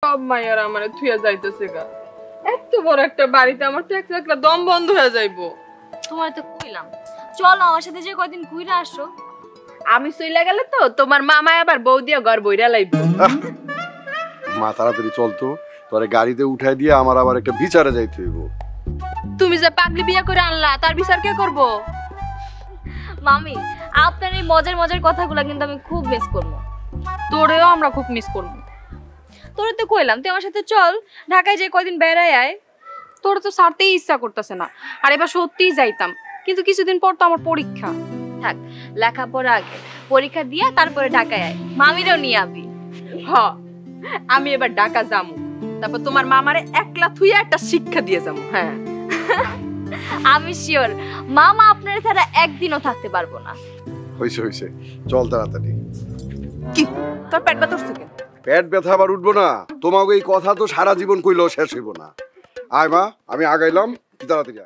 সব মাইয়ারা আমারে থুইয়া যাইতেছে গা। এত বড় একটা বাড়িতে আমার তো একলা একলা দম বন্ধ হয়ে যাইবো। তোমার তো কইলাম চলো আমার সাথে যে কয়দিন ঘুরে আসো। আমি চইলা গেলে তো তোমার মামা আবার বউ দিয়া ঘর বইরা লাইবো। মা তাড়াতাড়ি চলতো, তোরে গাড়িতে উঠাই দিয়ে আমার আবার একটা বিচারে যাইতে হইব। তুমি যে পাগলি বিয়া করে আনলা তার বিচার কে করবো? মামি আপনার এই মজার মজার কথাগুলো কিন্তু আমি খুব মিস করবো। তোরেও আমরা খুব মিস করবো। তোরে তো কইলাম তুই আমার সাথে চল ঢাকায় যে কয়দিন বেড়াই আয়। তোর তো ছাড়তেই ইচ্ছা করতেছে না, আর এবার সত্যিই যাইতাম, কিন্তু কিছুদিন পর তো আমার পরীক্ষা। থাক লেখাপড়া আগে, পরীক্ষা দিয়া তারপরে ঢাকায় আয়, মামিরেও নিয়ে আবি। হ, আমি এবার ঢাকা যামু, তারপর তোমার মামারে একলা থুইয়া একটা শিক্ষা দিয়ে যাবো। হ্যাঁ আমি শিওর মামা আপনার ছাড়া একদিনও থাকতে পারবো না। হইছে হইছে, চল তাড়াতাড়ি। কি তোর পেট ব্যথা করছে কেন? পেট ব্যথা আবার উঠবো না? তোমাকে এই কথা তো সারা জীবন কইলেও শেষ হইব না। আয় মা, আমি আগাইলাম, তাড়াতাড়ি আয়।